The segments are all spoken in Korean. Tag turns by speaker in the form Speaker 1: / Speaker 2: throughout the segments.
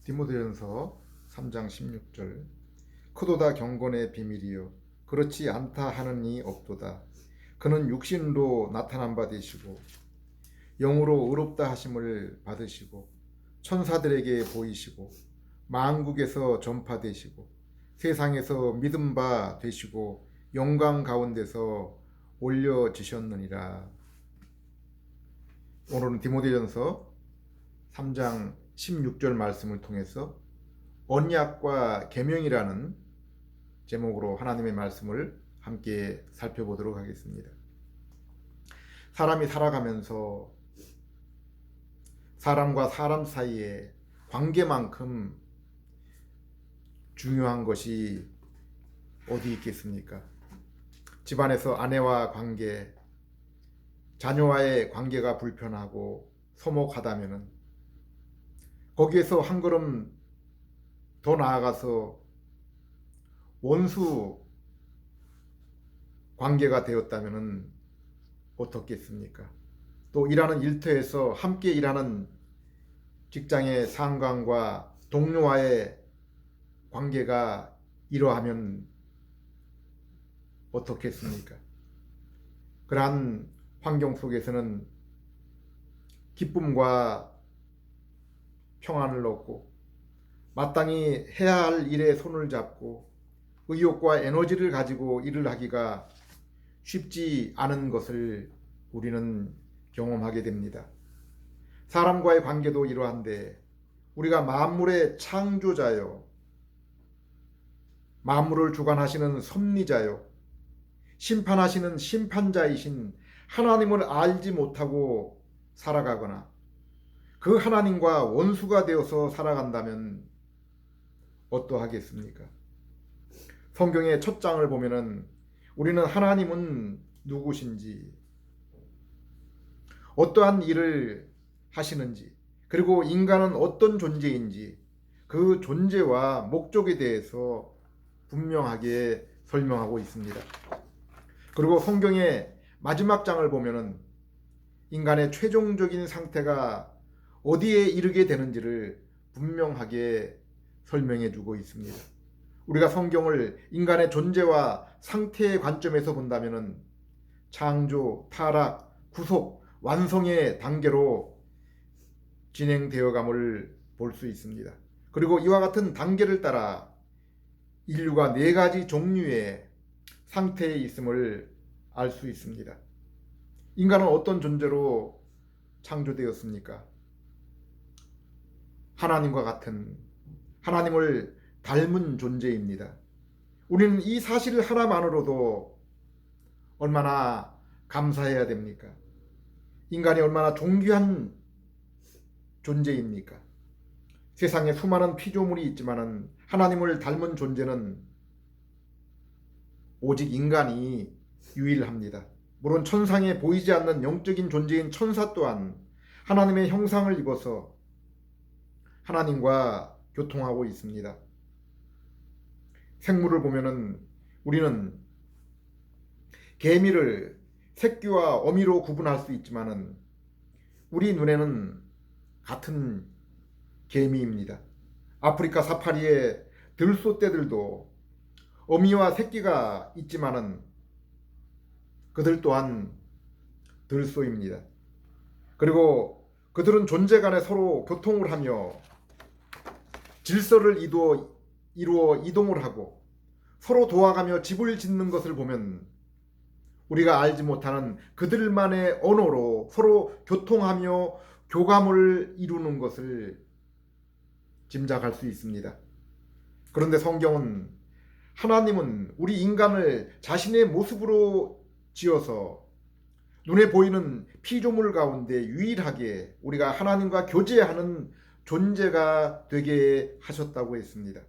Speaker 1: 디모데전서 3장 16절 크도다 경건의 비밀이요 그렇지 않다 하는 이 없도다. 그는 육신으로 나타난 바 되시고 영으로 의롭다 하심을 받으시고 천사들에게 보이시고 만국에서 전파되시고 세상에서 믿음 바 되시고 영광 가운데서 올려지셨느니라. 오늘은 디모데전서 3장 16절 말씀을 통해서 언약과 계명이라는 제목으로 하나님의 말씀을 함께 살펴보도록 하겠습니다. 사람이 살아가면서 사람과 사람 사이의 관계만큼 중요한 것이 어디 있겠습니까? 집안에서 아내와 관계, 자녀와의 관계가 불편하고 서먹하다면은 거기에서 한 걸음 더 나아가서 원수 관계가 되었다면 어떻겠습니까? 또 일하는 일터에서 함께 일하는 직장의 상관과 동료와의 관계가 이러하면 어떻겠습니까? 그러한 환경 속에서는 기쁨과 평안을 얻고 마땅히 해야 할 일에 손을 잡고 의욕과 에너지를 가지고 일을 하기가 쉽지 않은 것을 우리는 경험하게 됩니다. 사람과의 관계도 이러한데 우리가 만물의 창조자요, 만물을 주관하시는 섭리자요, 심판하시는 심판자이신 하나님을 알지 못하고 살아가거나 그 하나님과 원수가 되어서 살아간다면 어떠하겠습니까? 성경의 첫 장을 보면은 우리는 하나님은 누구신지, 어떠한 일을 하시는지, 그리고 인간은 어떤 존재인지 그 존재와 목적에 대해서 분명하게 설명하고 있습니다. 그리고 성경의 마지막 장을 보면은 인간의 최종적인 상태가 어디에 이르게 되는지를 분명하게 설명해 주고 있습니다. 우리가 성경을 인간의 존재와 상태의 관점에서 본다면 창조, 타락, 구속, 완성의 단계로 진행되어감을 볼 수 있습니다. 그리고 이와 같은 단계를 따라 인류가 4가지 종류의 상태에 있음을 알 수 있습니다. 인간은 어떤 존재로 창조되었습니까? 하나님과 같은, 하나님을 닮은 존재입니다. 우리는 이 사실 하나만으로도 얼마나 감사해야 됩니까? 인간이 얼마나 존귀한 존재입니까? 세상에 수많은 피조물이 있지만 하나님을 닮은 존재는 오직 인간이 유일합니다. 물론 천상에 보이지 않는 영적인 존재인 천사 또한 하나님의 형상을 입어서 하나님과 교통하고 있습니다. 생물을 보면은 우리는 개미를 새끼와 어미로 구분할 수 있지만은 우리 눈에는 같은 개미입니다. 아프리카 사파리의 들소떼들도 어미와 새끼가 있지만은 그들 또한 들소입니다. 그리고 그들은 존재 간에 서로 교통을 하며 질서를 이루어 이동을 하고 서로 도와가며 집을 짓는 것을 보면 우리가 알지 못하는 그들만의 언어로 서로 교통하며 교감을 이루는 것을 짐작할 수 있습니다. 그런데 성경은 하나님은 우리 인간을 자신의 모습으로 지어서 눈에 보이는 피조물 가운데 유일하게 우리가 하나님과 교제하는 존재가 되게 하셨다고 했습니다.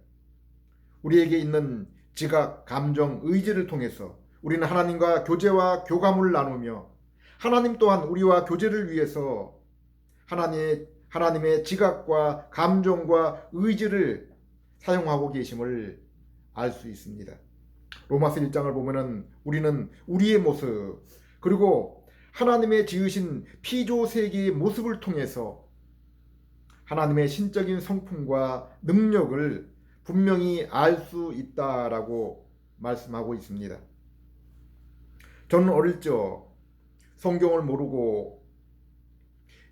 Speaker 1: 우리에게 있는 지각, 감정, 의지를 통해서 우리는 하나님과 교제와 교감을 나누며 하나님 또한 우리와 교제를 위해서 하나님의 지각과 감정과 의지를 사용하고 계심을 알 수 있습니다. 로마서 1장을 보면은 우리는 우리의 모습 그리고 하나님의 지으신 피조 세계의 모습을 통해서 하나님의 신적인 성품과 능력을 분명히 알 수 있다라고 말씀하고 있습니다. 저는 어릴 적 성경을 모르고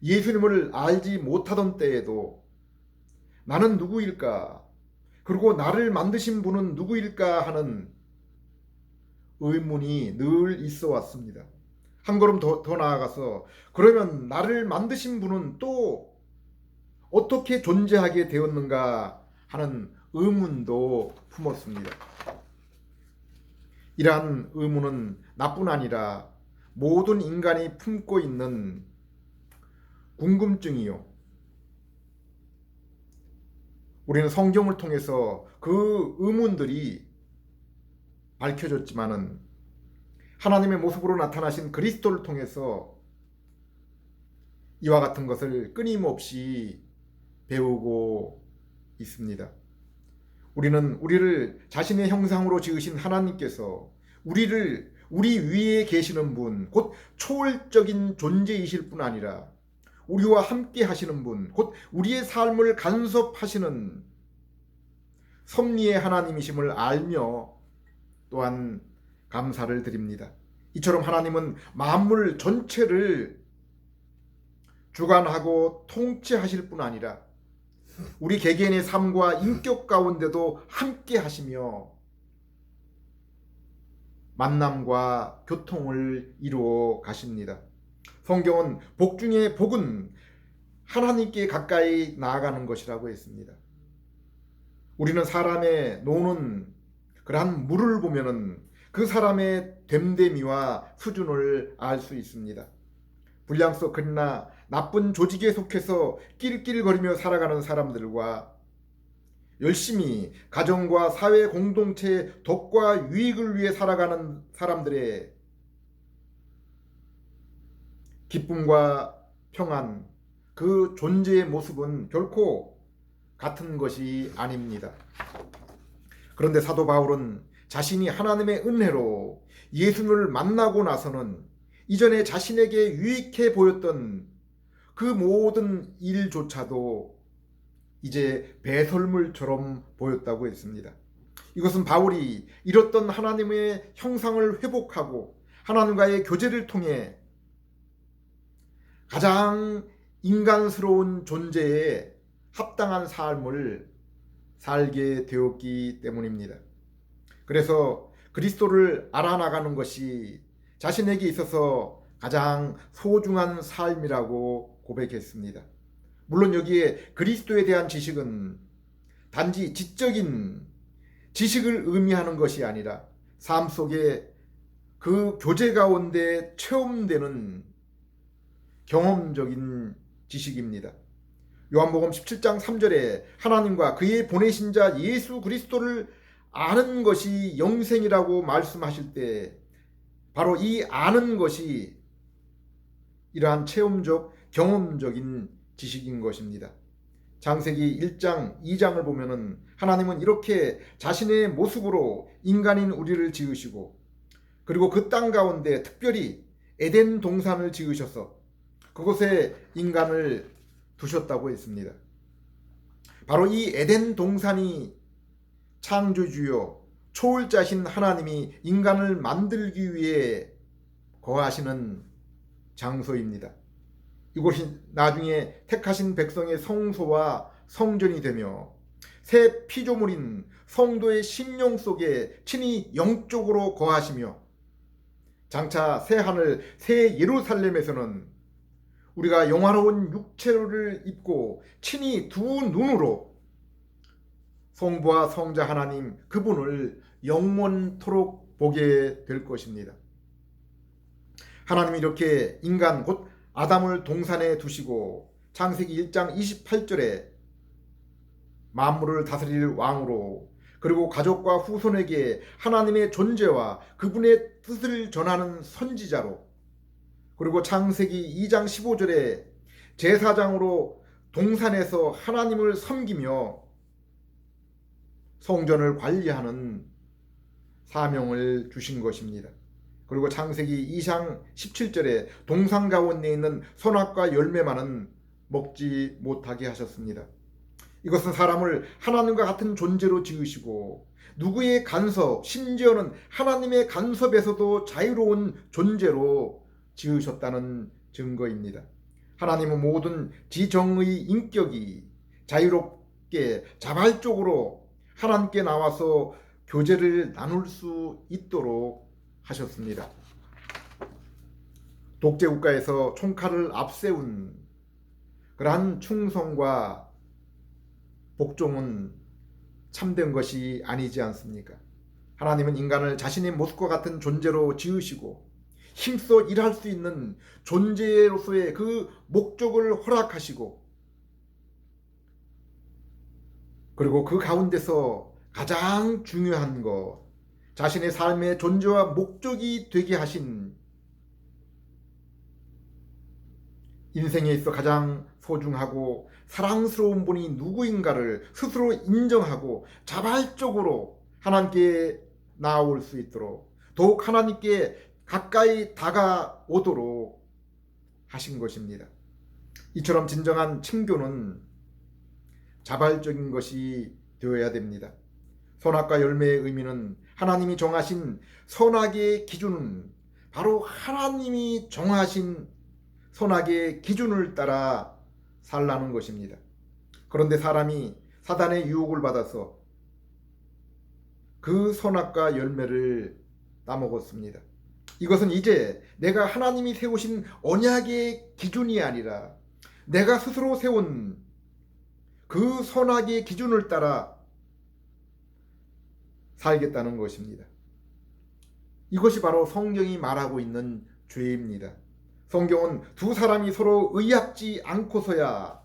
Speaker 1: 예수님을 알지 못하던 때에도 나는 누구일까? 그리고 나를 만드신 분은 누구일까 하는 의문이 늘 있어 왔습니다. 한 걸음 더 나아가서 그러면 나를 만드신 분은 또 어떻게 존재하게 되었는가 하는 의문도 품었습니다. 이러한 의문은 나뿐 아니라 모든 인간이 품고 있는 궁금증이요. 우리는 성경을 통해서 그 의문들이 밝혀졌지만은 하나님의 모습으로 나타나신 그리스도를 통해서 이와 같은 것을 끊임없이 배우고 있습니다. 우리는 우리를 자신의 형상으로 지으신 하나님께서 우리 위에 계시는 분, 곧 초월적인 존재이실 뿐 아니라 우리와 함께 하시는 분, 곧 우리의 삶을 간섭하시는 섭리의 하나님이심을 알며 또한 감사를 드립니다. 이처럼 하나님은 만물 전체를 주관하고 통치하실 뿐 아니라 우리 개개인의 삶과 인격 가운데도 함께 하시며 만남과 교통을 이루어 가십니다. 성경은 복 중에 복은 하나님께 가까이 나아가는 것이라고 했습니다. 우리는 사람의 노는 그러한 물을 보면은 그 사람의 됨됨이와 수준을 알 수 있습니다. 불량서 그러나 나쁜 조직에 속해서 낄낄거리며 살아가는 사람들과 열심히 가정과 사회 공동체의 덕과 유익을 위해 살아가는 사람들의 기쁨과 평안, 그 존재의 모습은 결코 같은 것이 아닙니다. 그런데 사도 바울은 자신이 하나님의 은혜로 예수님을 만나고 나서는 이전에 자신에게 유익해 보였던 그 모든 일조차도 이제 배설물처럼 보였다고 했습니다. 이것은 바울이 잃었던 하나님의 형상을 회복하고 하나님과의 교제를 통해 가장 인간스러운 존재에 합당한 삶을 살게 되었기 때문입니다. 그래서 그리스도를 알아나가는 것이 자신에게 있어서 가장 소중한 삶이라고 고백했습니다. 물론 여기에 그리스도에 대한 지식은 단지 지적인 지식을 의미하는 것이 아니라 삶 속에 그 교제 가운데 체험되는 경험적인 지식입니다. 요한복음 17장 3절에 하나님과 그의 보내신 자 예수 그리스도를 아는 것이 영생이라고 말씀하실 때 바로 이 아는 것이 이러한 체험적 경험적인 지식인 것입니다. 창세기 1장 2장을 보면은 하나님은 이렇게 자신의 모습으로 인간인 우리를 지으시고 그리고 그 땅 가운데 특별히 에덴 동산을 지으셔서 그곳에 인간을 두셨다고 했습니다. 바로 이 에덴 동산이 창조주요 초월자신 하나님이 인간을 만들기 위해 거하시는 장소입니다. 이곳이 나중에 택하신 백성의 성소와 성전이 되며 새 피조물인 성도의 심령 속에 친히 영적으로 거하시며 장차 새 하늘 새 예루살렘에서는 우리가 영화로운 육체를 입고 친히 두 눈으로 성부와 성자 하나님 그분을 영원토록 보게 될 것입니다. 하나님이 이렇게 인간 곧 아담을 동산에 두시고 창세기 1장 28절에 만물을 다스릴 왕으로 그리고 가족과 후손에게 하나님의 존재와 그분의 뜻을 전하는 선지자로 그리고 창세기 2장 15절에 제사장으로 동산에서 하나님을 섬기며 성전을 관리하는 사명을 주신 것입니다. 그리고 창세기 2장 17절에 동산 가운데 있는 선악과 열매 많은 먹지 못하게 하셨습니다. 이것은 사람을 하나님과 같은 존재로 지으시고 누구의 간섭, 심지어는 하나님의 간섭에서도 자유로운 존재로 지으셨다는 증거입니다. 하나님은 모든 지정의 인격이 자유롭게 자발적으로 하나님께 나와서 교제를 나눌 수 있도록 하셨습니다. 독재국가에서 총칼을 앞세운 그러한 충성과 복종은 참된 것이 아니지 않습니까? 하나님은 인간을 자신의 모습과 같은 존재로 지으시고 힘써 일할 수 있는 존재로서의 그 목적을 허락하시고, 그리고 그 가운데서 가장 중요한 것, 자신의 삶의 존재와 목적이 되게 하신, 인생에 있어 가장 소중하고 사랑스러운 분이 누구인가를 스스로 인정하고 자발적으로 하나님께 나아올 수 있도록, 더욱 하나님께 가까이 다가오도록 하신 것입니다. 이처럼 진정한 친교는 자발적인 것이 되어야 됩니다. 선악과 열매의 의미는 하나님이 정하신 선악의 기준은 바로 하나님이 정하신 선악의 기준을 따라 살라는 것입니다. 그런데 사람이 사단의 유혹을 받아서 그 선악과 열매를 따먹었습니다. 이것은 이제 내가 하나님이 세우신 언약의 기준이 아니라 내가 스스로 세운 그 선악의 기준을 따라 살겠다는 것입니다. 이것이 바로 성경이 말하고 있는 죄입니다. 성경은 두 사람이 서로 의합지 않고서야,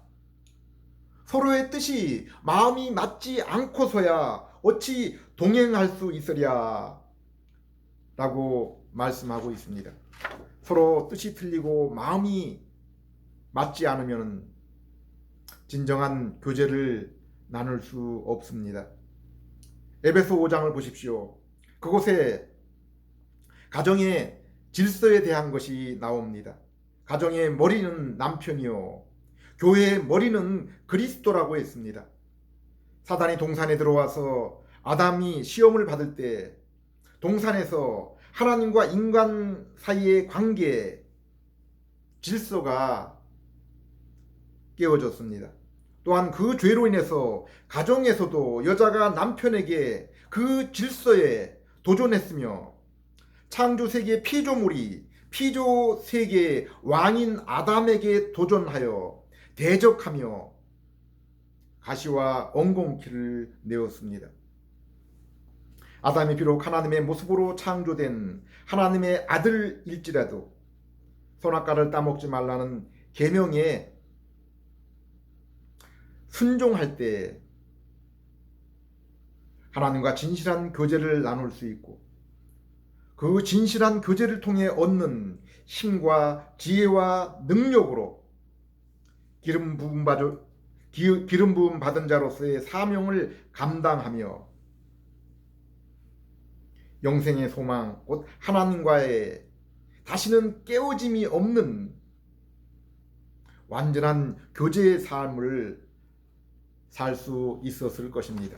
Speaker 1: 서로의 뜻이 마음이 맞지 않고서야 어찌 동행할 수 있으랴 라고 말씀하고 있습니다. 서로 뜻이 틀리고 마음이 맞지 않으면 진정한 교제를 나눌 수 없습니다. 에베소 5장을 보십시오. 그곳에 가정의 질서에 대한 것이 나옵니다. 가정의 머리는 남편이요 교회의 머리는 그리스도라고 했습니다. 사단이 동산에 들어와서 아담이 시험을 받을 때 동산에서 하나님과 인간 사이의 관계 질서가 깨어졌습니다. 또한 그 죄로 인해서 가정에서도 여자가 남편에게 그 질서에 도전했으며, 창조 세계의 피조물이 피조 세계의 왕인 아담에게 도전하여 대적하며 가시와 엉겅퀴를 내었습니다. 아담이 비록 하나님의 모습으로 창조된 하나님의 아들일지라도 선악과를 따먹지 말라는 계명에 순종할 때 하나님과 진실한 교제를 나눌 수 있고, 그 진실한 교제를 통해 얻는 힘과 지혜와 능력으로 기름 부음 받은 자로서의 사명을 감당하며 영생의 소망, 곧 하나님과의 다시는 깨어짐이 없는 완전한 교제의 삶을 살 수 있었을 것입니다.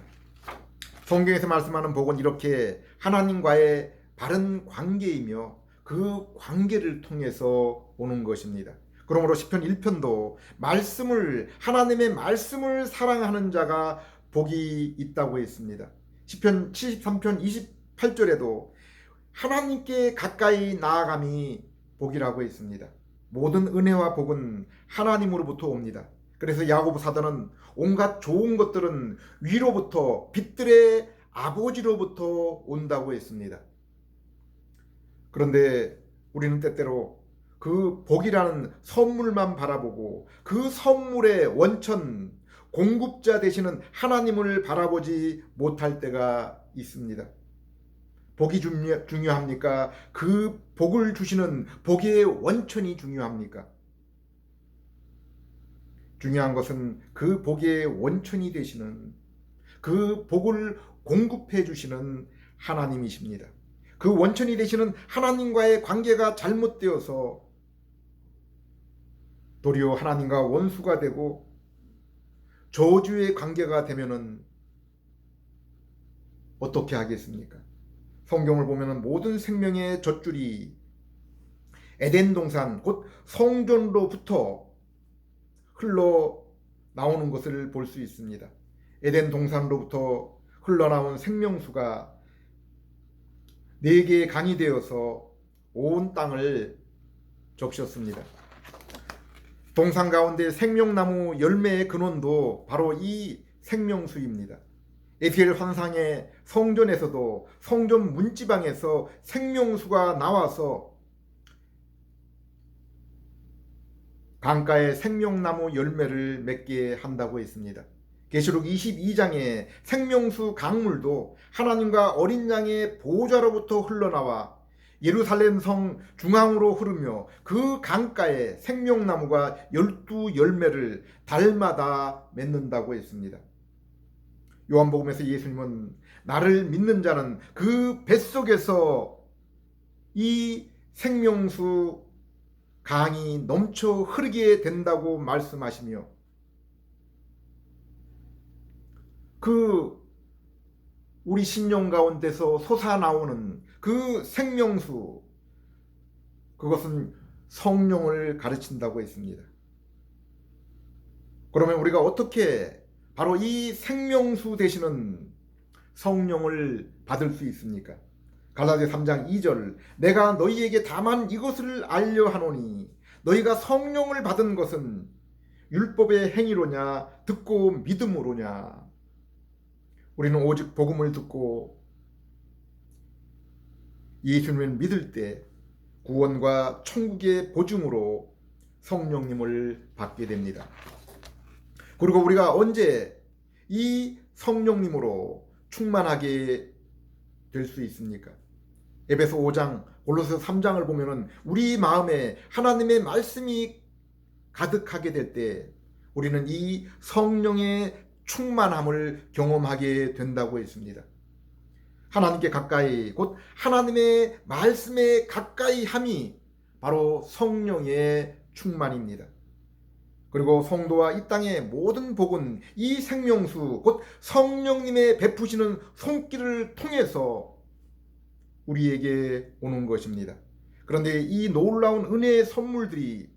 Speaker 1: 성경에서 말씀하는 복은 이렇게 하나님과의 바른 관계이며 그 관계를 통해서 오는 것입니다. 그러므로 시편 1편도 하나님의 말씀을 사랑하는 자가 복이 있다고 했습니다. 시편 73편 28절에도 하나님께 가까이 나아감이 복이라고 했습니다. 모든 은혜와 복은 하나님으로부터 옵니다. 그래서 야고보 사도는 온갖 좋은 것들은 위로부터, 빛들의 아버지로부터 온다고 했습니다. 그런데 우리는 때때로 그 복이라는 선물만 바라보고 그 선물의 원천, 공급자 되시는 하나님을 바라보지 못할 때가 있습니다. 복이 중요합니까? 그 복을 주시는 복의 원천이 중요합니까? 중요한 것은 그 복의 원천이 되시는, 그 복을 공급해 주시는 하나님이십니다. 그 원천이 되시는 하나님과의 관계가 잘못되어서 도리어 하나님과 원수가 되고 저주의 관계가 되면은 어떻게 하겠습니까? 성경을 보면은 모든 생명의 젖줄이 에덴 동산 곧 성전로부터 흘러 나오는 것을 볼 수 있습니다. 에덴 동산로부터 흘러나온 생명수가 4개의 강이 되어서 온 땅을 적셨습니다. 동산 가운데 생명나무 열매의 근원도 바로 이 생명수입니다. 에스겔 환상의 성전에서도 성전 문지방에서 생명수가 나와서 강가에 생명나무 열매를 맺게 한다고 했습니다. 계시록 22장의 생명수 강물도 하나님과 어린 양의 보좌로부터 흘러나와 예루살렘 성 중앙으로 흐르며 그 강가에 생명나무가 12열매를 달마다 맺는다고 했습니다. 요한복음에서 예수님은 나를 믿는 자는 그 뱃속에서 이 생명수 강이 넘쳐 흐르게 된다고 말씀하시며 그 우리 심령 가운데서 솟아나오는 그 생명수, 그것은 성령을 가르친다고 했습니다. 그러면 우리가 어떻게 바로 이 생명수 되시는 성령을 받을 수 있습니까? 갈라디아 3장 2절, 내가 너희에게 다만 이것을 알려 하노니 너희가 성령을 받은 것은 율법의 행위로냐 듣고 믿음으로냐. 우리는 오직 복음을 듣고 예수님을 믿을 때 구원과 천국의 보증으로 성령님을 받게 됩니다. 그리고 우리가 언제 이 성령님으로 충만하게 될 수 있습니까? 에베소 5장, 골로새 3장을 보면은 우리 마음에 하나님의 말씀이 가득하게 될 때 우리는 이 성령의 충만함을 경험하게 된다고 했습니다. 하나님께 가까이, 곧 하나님의 말씀에 가까이 함이 바로 성령의 충만입니다. 그리고 성도와 이 땅의 모든 복은 이 생명수, 곧 성령님의 베푸시는 손길을 통해서 우리에게 오는 것입니다. 그런데 이 놀라운 은혜의 선물들이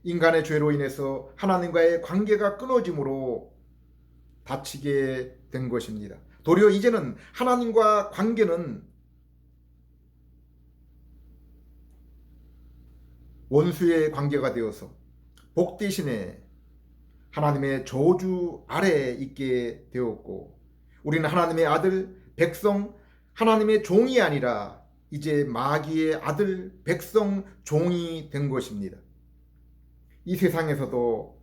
Speaker 1: 인간의 죄로 인해서 하나님과의 관계가 끊어짐으로 닫히게 된 것입니다. 도리어 이제는 하나님과 관계는 원수의 관계가 되어서 복 대신에 하나님의 저주 아래에 있게 되었고, 우리는 하나님의 아들, 백성, 하나님의 종이 아니라 이제 마귀의 아들, 백성, 종이 된 것입니다. 이 세상에서도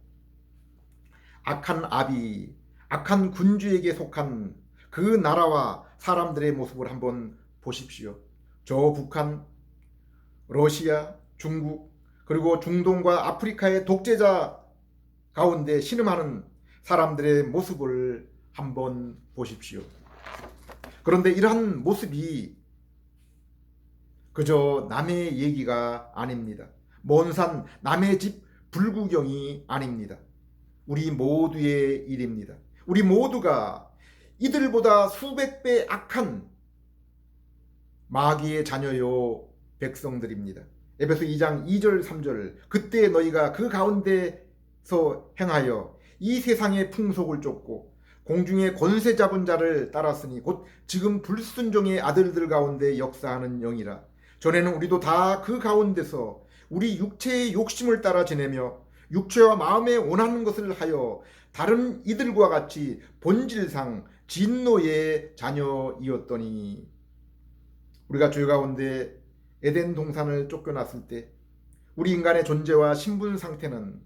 Speaker 1: 악한 아비, 악한 군주에게 속한 그 나라와 사람들의 모습을 한번 보십시오. 저 북한, 러시아, 중국, 그리고 중동과 아프리카의 독재자 가운데 신음하는 사람들의 모습을 한번 보십시오. 그런데 이러한 모습이 그저 남의 얘기가 아닙니다. 먼 산 남의 집 불구경이 아닙니다. 우리 모두의 일입니다. 우리 모두가 이들보다 수백 배 악한 마귀의 자녀요 백성들입니다. 에베소 2장 2절 3절, 그때 너희가 그 가운데서 행하여 이 세상의 풍속을 쫓고 공중의 권세 잡은 자를 따랐으니 곧 지금 불순종의 아들들 가운데 역사하는 영이라. 전에는 우리도 다 그 가운데서 우리 육체의 욕심을 따라 지내며 육체와 마음에 원하는 것을 하여 다른 이들과 같이 본질상 진노의 자녀이었더니, 우리가 죄 가운데 에덴 동산을 쫓겨났을 때 우리 인간의 존재와 신분 상태는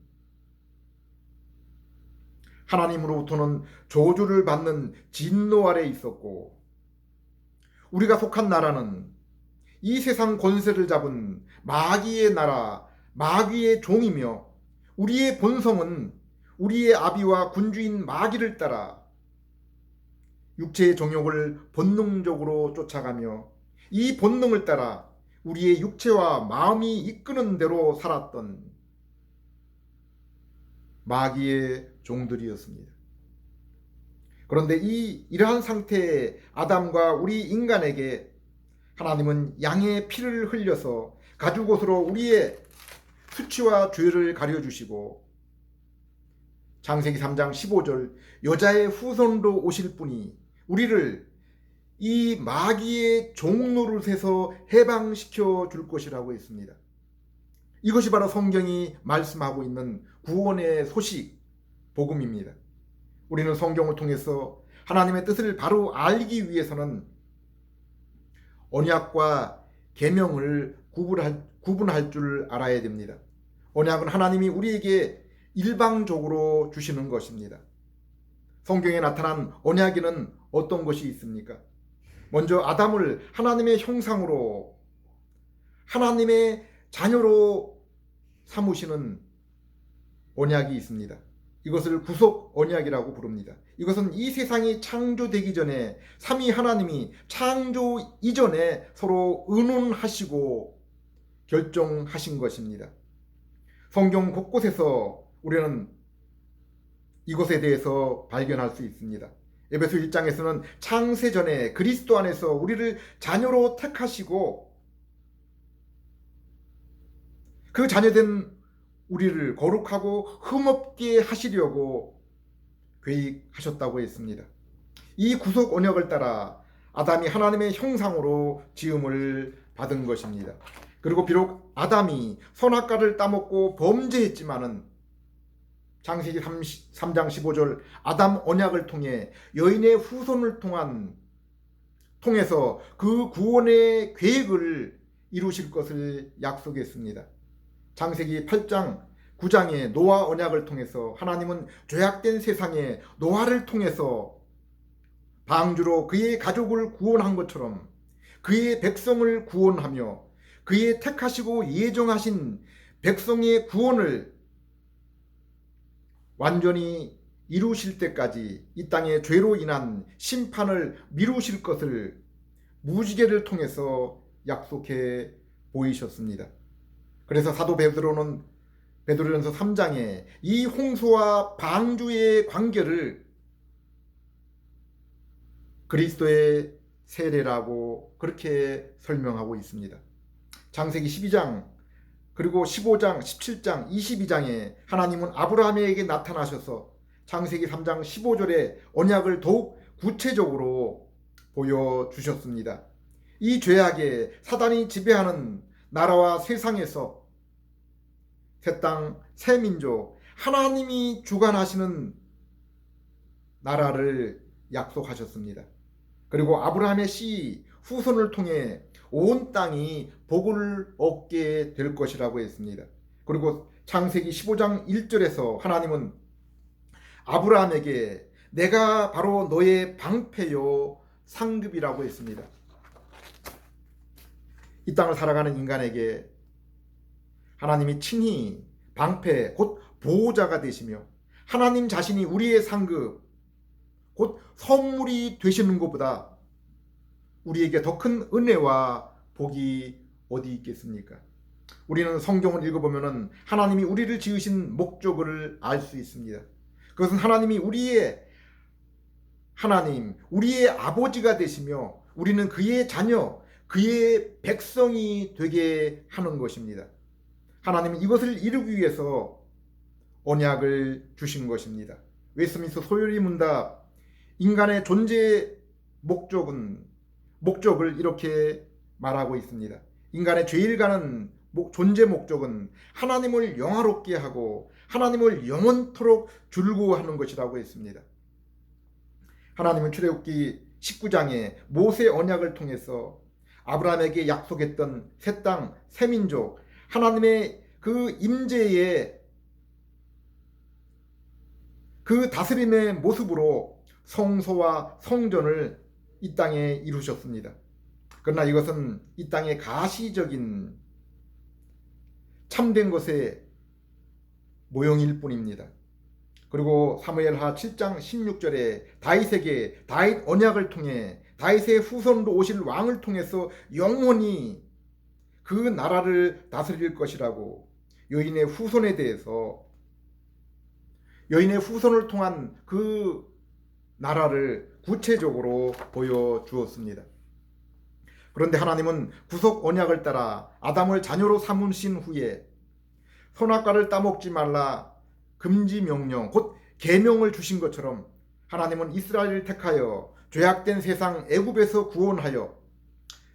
Speaker 1: 하나님으로부터는 저주를 받는 진노 아래 있었고, 우리가 속한 나라는 이 세상 권세를 잡은 마귀의 나라, 마귀의 종이며, 우리의 본성은 우리의 아비와 군주인 마귀를 따라 육체의 정욕을 본능적으로 쫓아가며 이 본능을 따라 우리의 육체와 마음이 이끄는 대로 살았던 마귀의 종들이었습니다. 그런데 이러한 상태의 아담과 우리 인간에게 하나님은 양의 피를 흘려서 가죽옷으로 우리의 수치와 죄를 가려주시고 창세기 3장 15절 여자의 후손으로 오실 분이 우리를 이 마귀의 종노릇에서 해방시켜 줄 것이라고 했습니다. 이것이 바로 성경이 말씀하고 있는 구원의 소식, 복음입니다. 우리는 성경을 통해서 하나님의 뜻을 바로 알기 위해서는 언약과 계명을 구분할 줄 알아야 됩니다. 언약은 하나님이 우리에게 일방적으로 주시는 것입니다. 성경에 나타난 언약에는 어떤 것이 있습니까? 먼저 아담을 하나님의 형상으로 하나님의 자녀로 삼으시는 언약이 있습니다. 이것을 구속 언약이라고 부릅니다. 이것은 이 세상이 창조되기 전에 삼위 하나님이 창조 이전에 서로 의논하시고 결정하신 것입니다. 성경 곳곳에서 우리는 이것에 대해서 발견할 수 있습니다. 에베소 1장에서는 창세전에 그리스도 안에서 우리를 자녀로 택하시고 그 자녀된 우리를 거룩하고 흠없게 하시려고 계획하셨다고 했습니다. 이 구속 언약을 따라 아담이 하나님의 형상으로 지음을 받은 것입니다. 그리고 비록 아담이 선악과를 따먹고 범죄했지만은 창세기 3장 15절 아담 언약을 통해 여인의 후손을 통해서 그 구원의 계획을 이루실 것을 약속했습니다. 창세기 8장 9장의 노아 언약을 통해서 하나님은 죄악된 세상에 노아를 통해서 방주로 그의 가족을 구원한 것처럼 그의 백성을 구원하며 그의 택하시고 예정하신 백성의 구원을 완전히 이루실 때까지 이 땅의 죄로 인한 심판을 미루실 것을 무지개를 통해서 약속해 보이셨습니다. 그래서 사도 베드로전서 3장에 이 홍수와 방주의 관계를 그리스도의 세례라고 그렇게 설명하고 있습니다. 창세기 12장 그리고 15장, 17장, 22장에 하나님은 아브라함에게 나타나셔서 창세기 3장 15절에 언약을 더욱 구체적으로 보여주셨습니다. 이 죄악에 사단이 지배하는 나라와 세상에서 새 땅, 새 민족, 하나님이 주관하시는 나라를 약속하셨습니다. 그리고 아브라함의 씨 후손을 통해 온 땅이 복을 얻게 될 것이라고 했습니다. 그리고 창세기 15장 1절에서 하나님은 아브라함에게 내가 바로 너의 방패요 상급이라고 했습니다. 이 땅을 살아가는 인간에게 하나님이 친히 방패 곧 보호자가 되시며 하나님 자신이 우리의 상급 곧 선물이 되시는 것보다 우리에게 더 큰 은혜와 복이 어디 있겠습니까? 우리는 성경을 읽어보면 하나님이 우리를 지으신 목적을 알 수 있습니다. 그것은 하나님이 우리의 하나님, 우리의 아버지가 되시며 우리는 그의 자녀, 그의 백성이 되게 하는 것입니다. 하나님은 이것을 이루기 위해서 언약을 주신 것입니다. 웨스트민스터 소요리 문답 인간의 존재 목적을 이렇게 말하고 있습니다. 인간의 죄일 가는 존재 목적은 하나님을 영화롭게 하고 하나님을 영원토록 즐거워하는 것이라고 했습니다. 하나님은 출애굽기 19장에 모세 언약을 통해서 아브라함에게 약속했던 새 땅, 새 민족, 하나님의 그 임재의 그 다스림의 모습으로 성소와 성전을 이 땅에 이루셨습니다. 그러나 이것은 이 땅의 가시적인 참된 것의 모형일 뿐입니다. 그리고 사무엘하 7장 16절에 다윗에게 다윗 언약을 통해 다윗의 후손으로 오실 왕을 통해서 영원히 그 나라를 다스릴 것이라고 여인의 후손에 대해서 여인의 후손을 통한 그 나라를 구체적으로 보여주었습니다. 그런데 하나님은 구속 언약을 따라 아담을 자녀로 삼으신 후에 선악과를 따먹지 말라 금지 명령, 곧 계명을 주신 것처럼 하나님은 이스라엘을 택하여 죄악된 세상 애굽에서 구원하여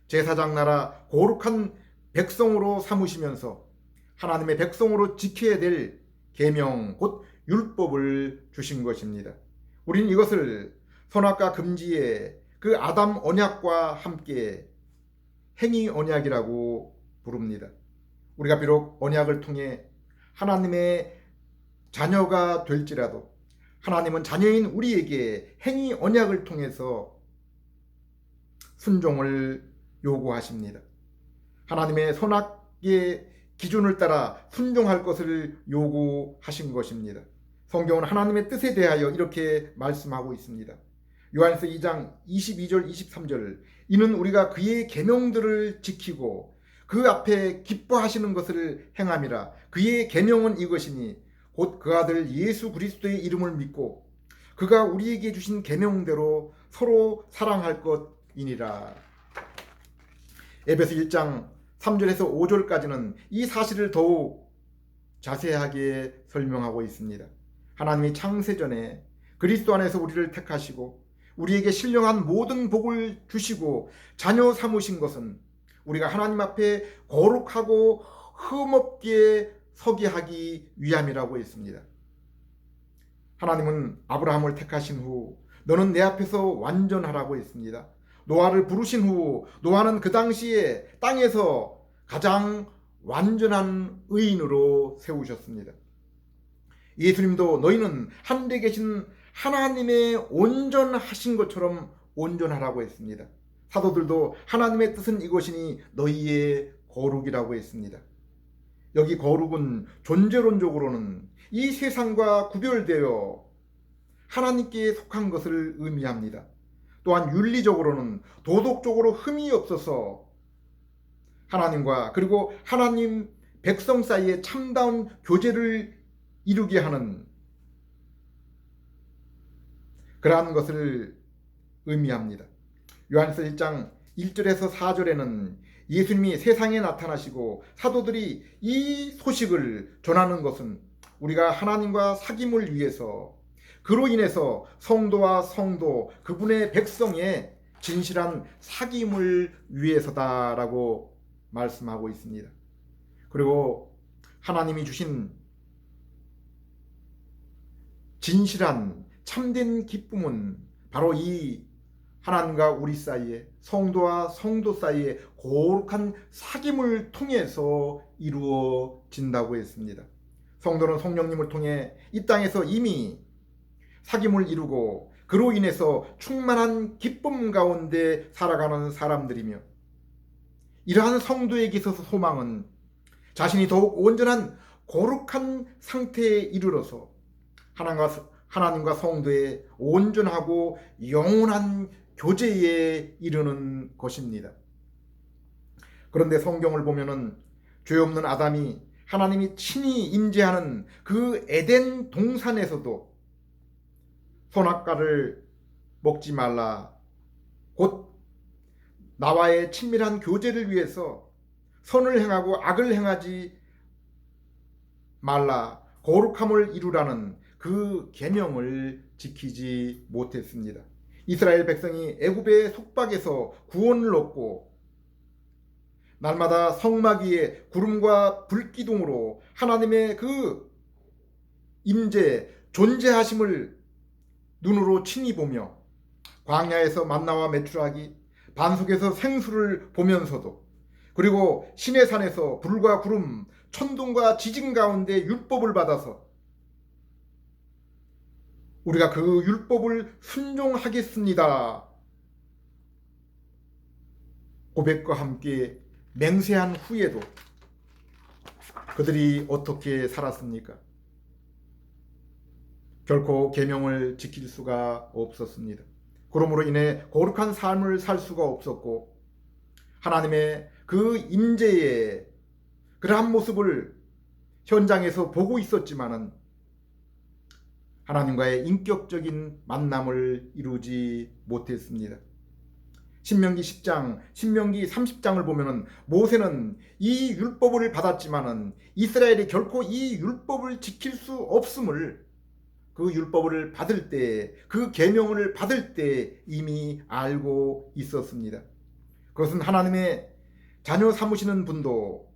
Speaker 1: 제사장 나라 거룩한 백성으로 삼으시면서 하나님의 백성으로 지켜야 될 계명, 곧 율법을 주신 것입니다. 우리는 이것을 선악과 금지의 그 아담 언약과 함께 행위 언약이라고 부릅니다. 우리가 비록 언약을 통해 하나님의 자녀가 될지라도 하나님은 자녀인 우리에게 행위 언약을 통해서 순종을 요구하십니다. 하나님의 선악의 기준을 따라 순종할 것을 요구하신 것입니다. 성경은 하나님의 뜻에 대하여 이렇게 말씀하고 있습니다. 요한서 2장 22절 23절, 이는 우리가 그의 계명들을 지키고 그 앞에 기뻐하시는 것을 행함이라. 그의 계명은 이것이니 곧 그 아들 예수 그리스도의 이름을 믿고 그가 우리에게 주신 계명대로 서로 사랑할 것이니라. 에베소 1장 3절에서 5절까지는 이 사실을 더욱 자세하게 설명하고 있습니다. 하나님이 창세전에 그리스도 안에서 우리를 택하시고 우리에게 신령한 모든 복을 주시고 자녀 삼으신 것은 우리가 하나님 앞에 거룩하고 흠없게 서게 하기 위함이라고 했습니다. 하나님은 아브라함을 택하신 후 너는 내 앞에서 완전하라고 했습니다. 노아를 부르신 후 노아는 그 당시에 땅에서 가장 완전한 의인으로 세우셨습니다. 예수님도 너희는 하늘에 계신 하나님의 온전하신 것처럼 온전하라고 했습니다. 사도들도 하나님의 뜻은 이것이니 너희의 거룩이라고 했습니다. 여기 거룩은 존재론적으로는 이 세상과 구별되어 하나님께 속한 것을 의미합니다. 또한 윤리적으로는 도덕적으로 흠이 없어서 하나님과 그리고 하나님 백성 사이에 참다운 교제를 이루게 하는 그러한 것을 의미합니다. 요한서 1장 1절에서 4절에는 예수님이 세상에 나타나시고 사도들이 이 소식을 전하는 것은 우리가 하나님과 사귐을 위해서 그로 인해서 성도와 성도 그분의 백성의 진실한 사귐을 위해서다라고 말씀하고 있습니다. 그리고 하나님이 주신 진실한 참된 기쁨은 바로 이 하나님과 우리 사이에 성도와 성도 사이에 거룩한 사귐을 통해서 이루어진다고 했습니다. 성도는 성령님을 통해 이 땅에서 이미 사귐을 이루고 그로 인해서 충만한 기쁨 가운데 살아가는 사람들이며 이러한 성도에게 있어서 소망은 자신이 더욱 온전한 거룩한 상태에 이르러서 하나님과 성도의 온전하고 영원한 교제에 이르는 것입니다. 그런데 성경을 보면은 죄 없는 아담이 하나님이 친히 임재하는 그 에덴 동산에서도 선악과를 먹지 말라, 곧 나와의 친밀한 교제를 위해서 선을 행하고 악을 행하지 말라, 거룩함을 이루라는 그 계명을 지키지 못했습니다. 이스라엘 백성이 애굽의 속박에서 구원을 얻고 날마다 성막 위에 구름과 불기둥으로 하나님의 그 임재 존재하심을 눈으로 친히 보며 광야에서 만나와 메추라기, 반석에서 생수를 보면서도 그리고 시내 산에서 불과 구름, 천둥과 지진 가운데 율법을 받아서 우리가 그 율법을 순종하겠습니다 고백과 함께 맹세한 후에도 그들이 어떻게 살았습니까? 결코 계명을 지킬 수가 없었습니다. 그러므로 인해 거룩한 삶을 살 수가 없었고 하나님의 그 임재의 그러한 모습을 현장에서 보고 있었지만은 하나님과의 인격적인 만남을 이루지 못했습니다. 신명기 10장, 신명기 30장을 보면은 모세는 이 율법을 받았지만은 이스라엘이 결코 이 율법을 지킬 수 없음을 그 율법을 받을 때, 그 계명을 받을 때 이미 알고 있었습니다. 그것은 하나님의 자녀 삼으시는 분도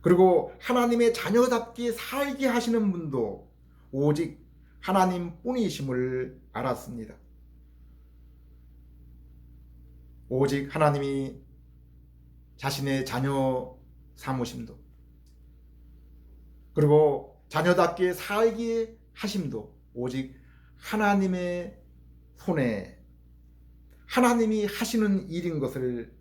Speaker 1: 그리고 하나님의 자녀답게 살게 하시는 분도 오직 하나님뿐이심을 알았습니다. 오직 하나님이 자신의 자녀 삼으심도 그리고 자녀답게 살게 하심도 오직 하나님의 손에 하나님이 하시는 일인 것을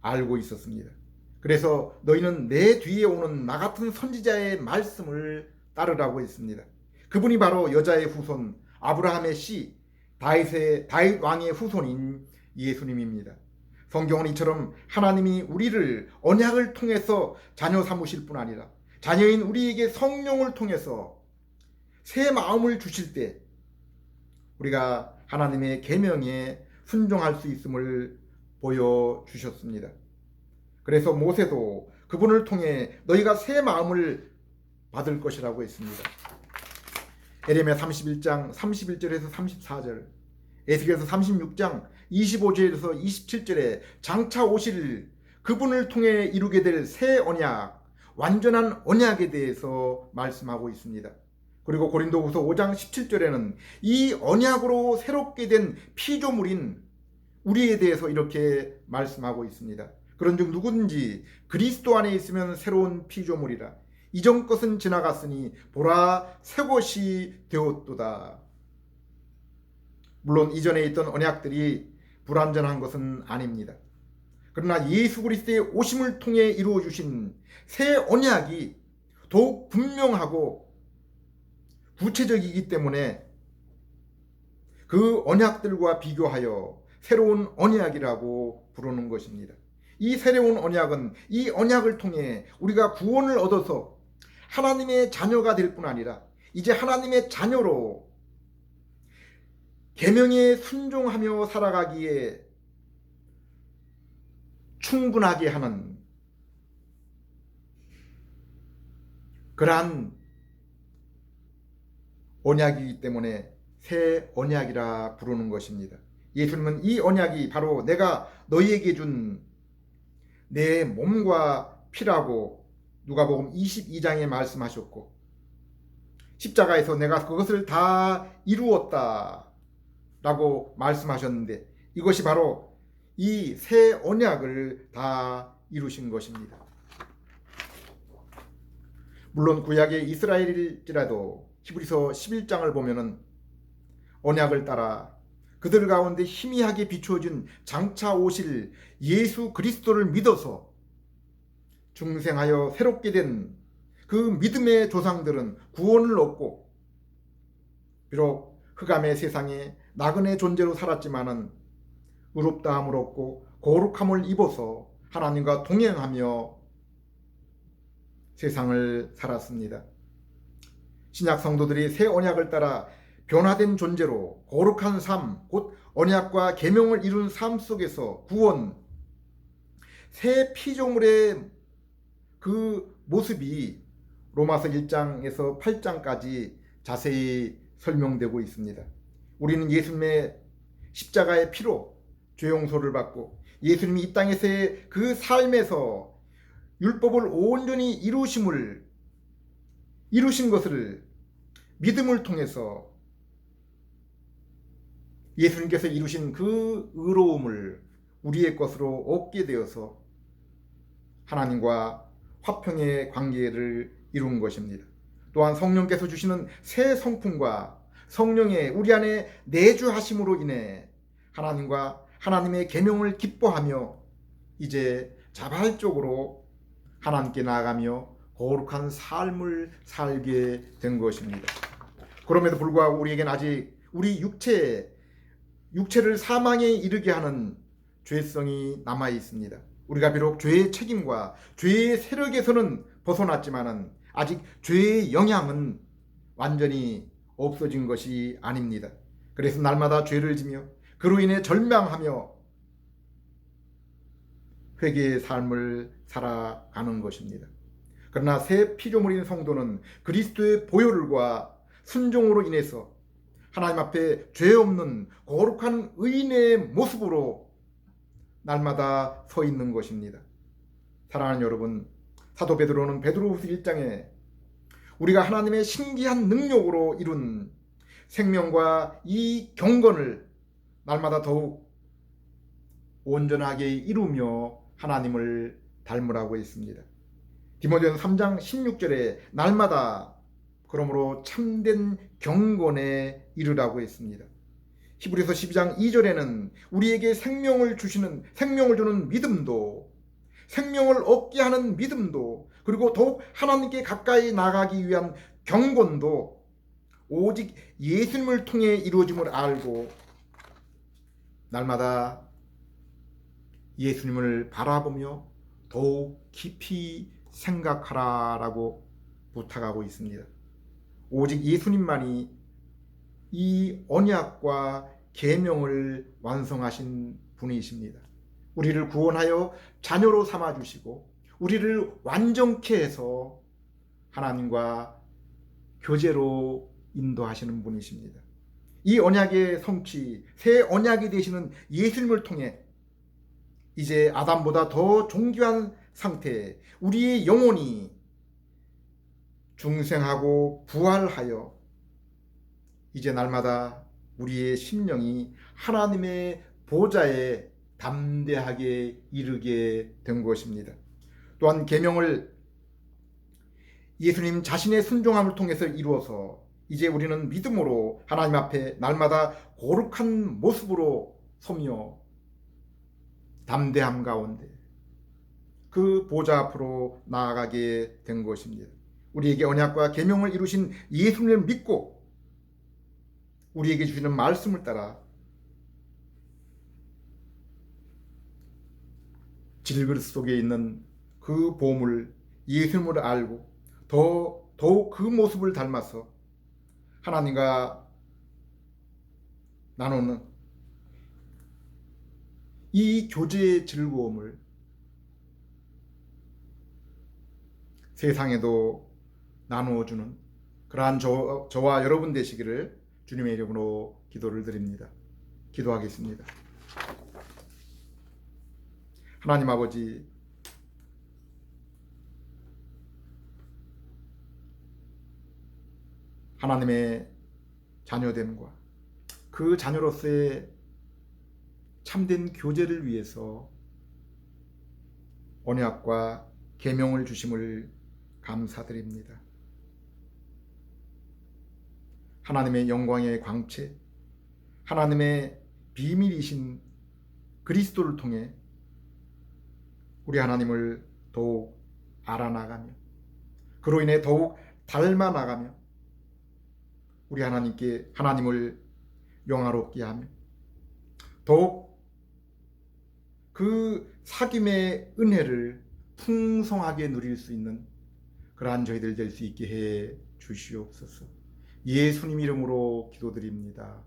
Speaker 1: 알고 있었습니다. 그래서 너희는 내 뒤에 오는 나 같은 선지자의 말씀을 따르라고 했습니다. 그분이 바로 여자의 후손 아브라함의 씨 다윗 왕의 후손인 예수님입니다. 성경은 이처럼 하나님이 우리를 언약을 통해서 자녀 삼으실 뿐 아니라 자녀인 우리에게 성령을 통해서 새 마음을 주실 때 우리가 하나님의 계명에 순종할 수 있음을 보여주셨습니다. 그래서 모세도 그분을 통해 너희가 새 마음을 받을 것이라고 했습니다. 에레미야 31장 31절에서 34절, 에스겔서 36장 25절에서 27절에 장차 오실 그분을 통해 이루게 될 새 언약, 완전한 언약에 대해서 말씀하고 있습니다. 그리고 고린도후서 5장 17절에는 이 언약으로 새롭게 된 피조물인 우리에 대해서 이렇게 말씀하고 있습니다. 그런즉 누구든지 그리스도 안에 있으면 새로운 피조물이라 이전 것은 지나갔으니 보라 새 것이 되었도다. 물론 이전에 있던 언약들이 불완전한 것은 아닙니다. 그러나 예수 그리스도의 오심을 통해 이루어 주신 새 언약이 더욱 분명하고 구체적이기 때문에 그 언약들과 비교하여 새로운 언약이라고 부르는 것입니다. 이 새로운 언약은 이 언약을 통해 우리가 구원을 얻어서 하나님의 자녀가 될 뿐 아니라 이제 하나님의 자녀로 계명에 순종하며 살아가기에 충분하게 하는 그러한 언약이기 때문에 새 언약이라 부르는 것입니다. 예수님은 이 언약이 바로 내가 너희에게 준 내 몸과 피라고 누가복음 22장에 말씀하셨고 십자가에서 내가 그것을 다 이루었다 라고 말씀하셨는데 이것이 바로 이 새 언약을 다 이루신 것입니다. 물론 구약의 이스라엘일지라도 히브리서 11장을 보면은 언약을 따라 그들 가운데 희미하게 비추어진 장차 오실 예수 그리스도를 믿어서 중생하여 새롭게 된 그 믿음의 조상들은 구원을 얻고 비록 흑암의 세상에 나그네 존재로 살았지만은 의롭다함을 얻고 거룩함을 입어서 하나님과 동행하며 세상을 살았습니다. 신약 성도들이 새 언약을 따라 변화된 존재로 거룩한 삶, 곧 언약과 계명을 이룬 삶 속에서 구원, 새 피조물의 그 모습이 로마서 1장에서 8장까지 자세히 설명되고 있습니다. 우리는 예수님의 십자가의 피로 죄 용서를 받고 예수님이 이 땅에서의 그 삶에서 율법을 온전히 이루신 것을 믿음을 통해서 예수님께서 이루신 그 의로움을 우리의 것으로 얻게 되어서 하나님과 화평의 관계를 이룬 것입니다. 또한 성령께서 주시는 새 성품과 성령의 우리 안에 내주하심으로 인해 하나님과 하나님의 계명을 기뻐하며 이제 자발적으로 하나님께 나아가며 거룩한 삶을 살게 된 것입니다. 그럼에도 불구하고 우리에겐 아직 우리 육체를 사망에 이르게 하는 죄성이 남아 있습니다. 우리가 비록 죄의 책임과 죄의 세력에서는 벗어났지만은 아직 죄의 영향은 완전히 없어진 것이 아닙니다. 그래서 날마다 죄를 지며 그로 인해 절망하며 회개의 삶을 살아가는 것입니다. 그러나 새 피조물인 성도는 그리스도의 보혈과 순종으로 인해서 하나님 앞에 죄 없는 거룩한 의인의 모습으로 날마다 서 있는 것입니다. 사랑하는 여러분, 사도 베드로는 베드로후서 1장에 우리가 하나님의 신기한 능력으로 이룬 생명과 이 경건을 날마다 더욱 온전하게 이루며 하나님을 닮으라고 했습니다. 디모데전서 3장 16절에 날마다 그러므로 참된 경건에 이르라고 했습니다. 히브리서 12장 2절에는 우리에게 생명을 주는 믿음도, 생명을 얻게 하는 믿음도, 그리고 더욱 하나님께 가까이 나가기 위한 경건도 오직 예수님을 통해 이루어짐을 알고 날마다 예수님을 바라보며 더욱 깊이 생각하라라고 부탁하고 있습니다. 오직 예수님만이 이 언약과 계명을 완성하신 분이십니다. 우리를 구원하여 자녀로 삼아주시고 우리를 완전케 해서 하나님과 교제로 인도하시는 분이십니다. 이 언약의 성취, 새 언약이 되시는 예수님을 통해 이제 아담보다 더 존귀한 상태에 우리의 영혼이 중생하고 부활하여 이제 날마다 우리의 심령이 하나님의 보좌에 담대하게 이르게 된 것입니다. 또한 계명을 예수님 자신의 순종함을 통해서 이루어서 이제 우리는 믿음으로 하나님 앞에 날마다 거룩한 모습으로 서며 담대함 가운데 그 보좌 앞으로 나아가게 된 것입니다. 우리에게 언약과 계명을 이루신 예수님을 믿고 우리에게 주시는 말씀을 따라 질그릇 속에 있는 그 보물 예수님을 알고 더욱 그 모습을 닮아서 하나님과 나누는 이 교제의 즐거움을 세상에도 나누어주는 그러한 저와 여러분 되시기를 주님의 이름으로 기도를 드립니다. 기도하겠습니다. 하나님 아버지, 하나님의 자녀됨과 그 자녀로서의 참된 교제를 위해서 언약과 계명을 주심을 감사드립니다. 하나님의 영광의 광채, 하나님의 비밀이신 그리스도를 통해 우리 하나님을 더욱 알아나가며 그로 인해 더욱 닮아나가며 우리 하나님을 영화롭게 하며 더욱 그 사귐의 은혜를 풍성하게 누릴 수 있는 그러한 저희들 될 수 있게 해 주시옵소서. 예수님 이름으로 기도드립니다.